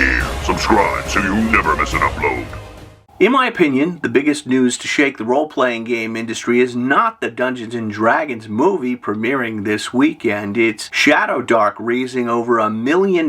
here, subscribe so you never miss an upload. In my opinion, the biggest news to shake the role-playing game industry is not the Dungeons & Dragons movie premiering this weekend. It's Shadowdark raising over $1 million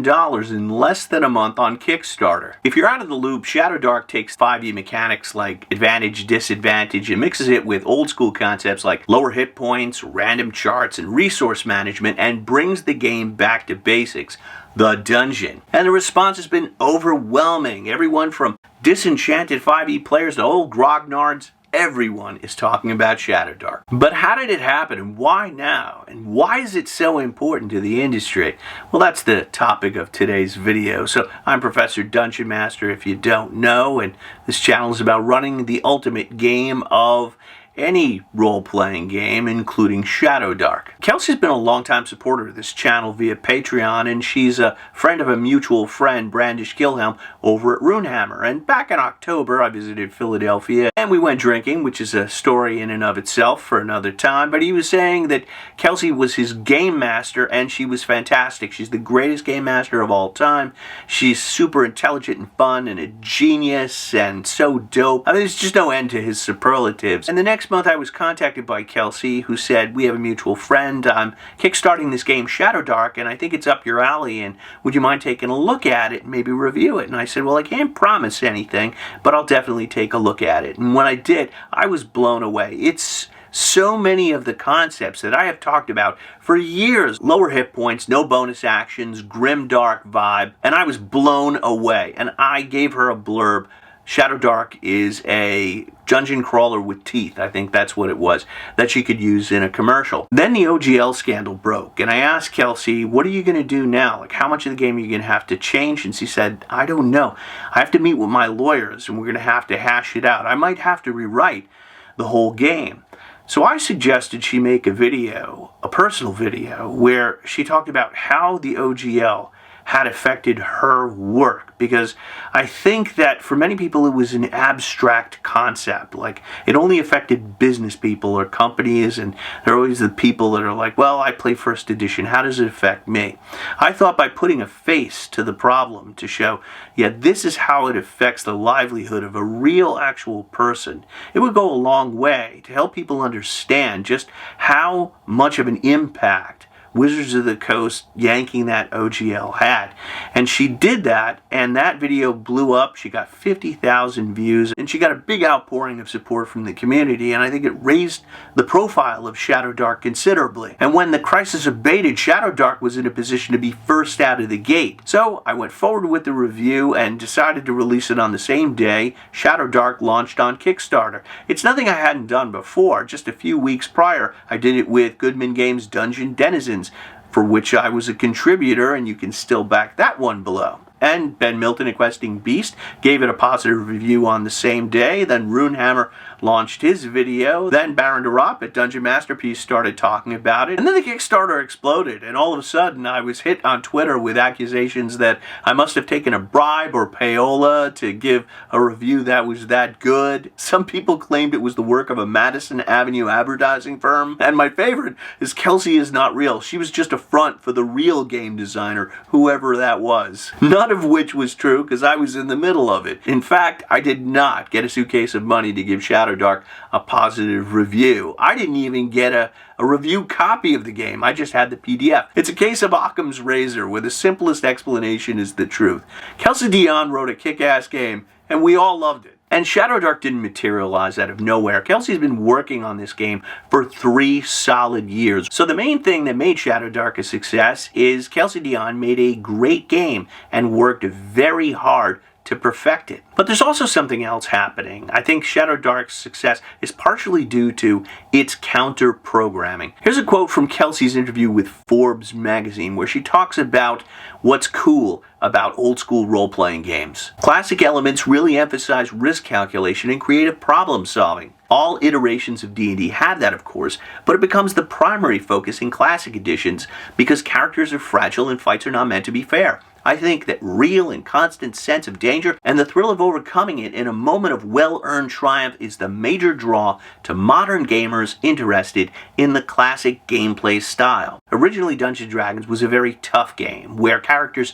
in less than a month on Kickstarter. If you're out of the loop, Shadowdark takes 5e mechanics like advantage, disadvantage, and mixes it with old-school concepts like lower hit points, random charts, and resource management, and brings the game back to basics, the dungeon. And the response has been overwhelming. Everyone from disenchanted 5e players to old grognards, everyone is talking about Shadowdark. But how did it happen, and why now? And why is it so important to the industry? Well, that's the topic of today's video. So I'm Professor Dungeonmaster, if you don't know, and this channel is about running the ultimate game of any role-playing game, including Shadowdark. Kelsey's been a longtime supporter of this channel via Patreon, and she's a friend of a mutual friend, Brandish Gilhelm, over at Runehammer. And back in October, I visited Philadelphia, and we went drinking, which is a story in and of itself for another time. But he was saying that Kelsey was his game master, and she was fantastic. She's the greatest game master of all time. She's super intelligent and fun, and a genius, and so dope. I mean, there's just no end to his superlatives. And the next month I was contacted by Kelsey, who said, we have a mutual friend, I'm kickstarting this game Shadowdark, and I think it's up your alley, and would you mind taking a look at it and maybe review it? And I said, well, I can't promise anything, but I'll definitely take a look at it. And when I did, I was blown away. It's so many of the concepts that I have talked about for years. Lower hit points, no bonus actions, grim dark vibe, and I was blown away. And I gave her a blurb. Shadowdark is a dungeon crawler with teeth, I think that's what it was, that she could use in a commercial. Then the OGL scandal broke, and I asked Kelsey, what are you going to do now? Like, how much of the game are you going to have to change? And she said, I don't know. I have to meet with my lawyers, and we're going to have to hash it out. I might have to rewrite the whole game. So I suggested she make a video, a personal video, where she talked about how the OGL had affected her work, because I think that for many people it was an abstract concept. Like, it only affected business people or companies, and there are always the people that are like, well, I play first edition, how does it affect me? I thought by putting a face to the problem to show, yeah, this is how it affects the livelihood of a real actual person, it would go a long way to help people understand just how much of an impact Wizards of the Coast yanking that OGL had. And she did that, and that video blew up. She got 50,000 views, and she got a big outpouring of support from the community, and I think it raised the profile of Shadowdark considerably. And when the crisis abated, Shadowdark was in a position to be first out of the gate. So I went forward with the review and decided to release it on the same day Shadowdark launched on Kickstarter. It's nothing I hadn't done before. Just a few weeks prior, I did it with Goodman Games' Dungeon Denizens, for which I was a contributor, and you can still back that one below. And Ben Milton at Questing Beast gave it a positive review on the same day. Then Runehammer launched his video. Then Baron DeRop at Dungeonmaster started talking about it. And then the Kickstarter exploded, and all of a sudden I was hit on Twitter with accusations that I must have taken a bribe or payola to give a review that was that good. Some people claimed it was the work of a Madison Avenue advertising firm. And my favorite is Kelsey is not real. She was just a front for the real game designer, whoever that was. None of which was true, because I was in the middle of it. In fact, I did not get a suitcase of money to give Shadowdark a positive review. I didn't even get a review copy of the game. I just had the PDF. It's a case of Occam's razor, where the simplest explanation is the truth. Kelsey Dion wrote a kick-ass game, and we all loved it. And Shadowdark didn't materialize out of nowhere. Kelsey's been working on this game for 3 solid years. So the main thing that made Shadowdark a success is Kelsey Dion made a great game and worked very hard to perfect it. But there's also something else happening. I think Shadowdark's success is partially due to its counter-programming. Here's a quote from Kelsey's interview with Forbes magazine, where she talks about what's cool about old-school role-playing games. Classic elements really emphasize risk calculation and creative problem-solving. All iterations of D&D have that, of course, but it becomes the primary focus in classic editions because characters are fragile and fights are not meant to be fair. I think that real and constant sense of danger and the thrill of overcoming it in a moment of well-earned triumph is the major draw to modern gamers interested in the classic gameplay style. Originally, Dungeons & Dragons was a very tough game where characters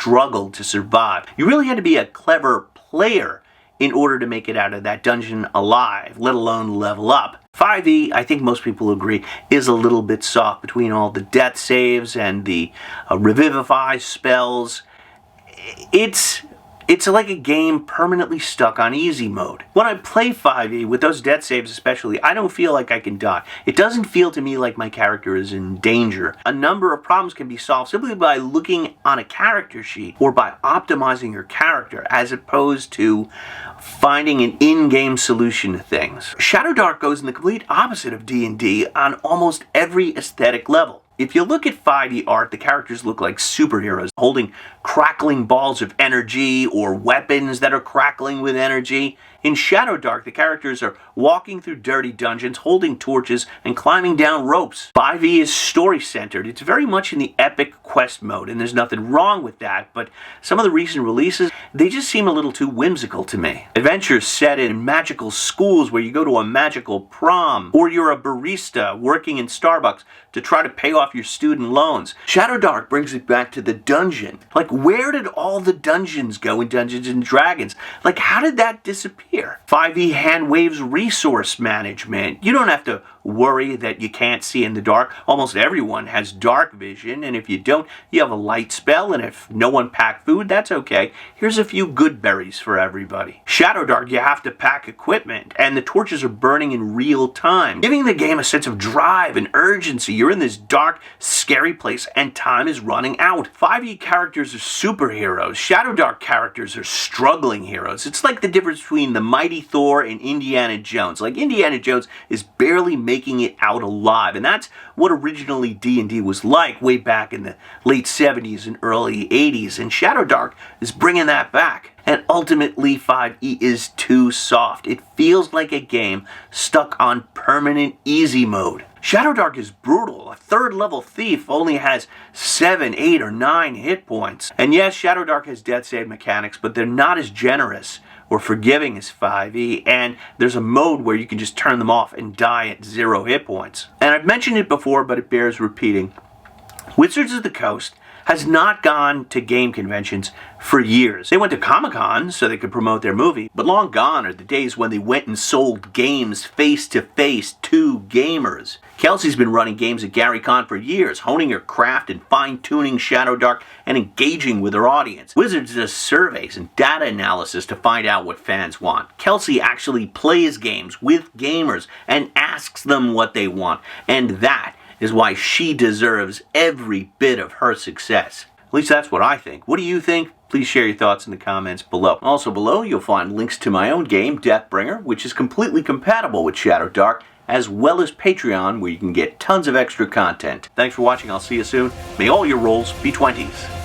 struggled to survive. You really had to be a clever player in order to make it out of that dungeon alive, let alone level up. 5e, I think most people agree, is a little bit soft between all the death saves and the revivify spells. It's like a game permanently stuck on easy mode. When I play 5e, with those death saves especially, I don't feel like I can die. It doesn't feel to me like my character is in danger. A number of problems can be solved simply by looking on a character sheet or by optimizing your character as opposed to finding an in-game solution to things. Shadowdark goes in the complete opposite of D&D on almost every aesthetic level. If you look at 5e art, the characters look like superheroes, holding crackling balls of energy or weapons that are crackling with energy. In Shadowdark, the characters are walking through dirty dungeons, holding torches, and climbing down ropes. 5e is story-centered. It's very much in the epic quest mode, and there's nothing wrong with that, but some of the recent releases, they just seem a little too whimsical to me. Adventures set in magical schools where you go to a magical prom, or you're a barista working in Starbucks to try to pay off your student loans. Shadowdark brings it back to the dungeon. Like, where did all the dungeons go in Dungeons & Dragons? Like, how did that disappear? 5e hand waves resource management. You don't have to worry that you can't see in the dark. Almost everyone has dark vision, and if you don't, you have a light spell, and if no one packed food, that's okay. Here's a few good berries for everybody. Shadowdark, you have to pack equipment, and the torches are burning in real time, giving the game a sense of drive and urgency. You're in this dark, scary place, and time is running out. 5e characters are superheroes. Shadowdark characters are struggling heroes. It's like the difference between the Mighty Thor and Indiana Jones. Like, Indiana Jones is barely making it out alive, and that's what originally D&D was like way back in the late 70s and early 80s, and Shadowdark is bringing that back. And ultimately, 5e is too soft. It feels like a game stuck on permanent easy mode. Shadowdark is brutal. A third-level thief only has 7, 8, or 9 hit points. And yes, Shadowdark has death save mechanics, but they're not as generous or forgiving as 5e, and there's a mode where you can just turn them off and die at 0 hit points. And I've mentioned it before, but it bears repeating. Wizards of the Coast has not gone to game conventions for years. They went to Comic-Con so they could promote their movie, but long gone are the days when they went and sold games face-to-face to gamers. Kelsey's been running games at GaryCon for years, honing her craft and fine-tuning Shadowdark and engaging with her audience. Wizards does surveys and data analysis to find out what fans want. Kelsey actually plays games with gamers and asks them what they want, and that is why she deserves every bit of her success. At least that's what I think. What do you think? Please share your thoughts in the comments below. Also below, you'll find links to my own game, Deathbringer, which is completely compatible with Shadowdark, as well as Patreon, where you can get tons of extra content. Thanks for watching. I'll see you soon. May all your rolls be 20s.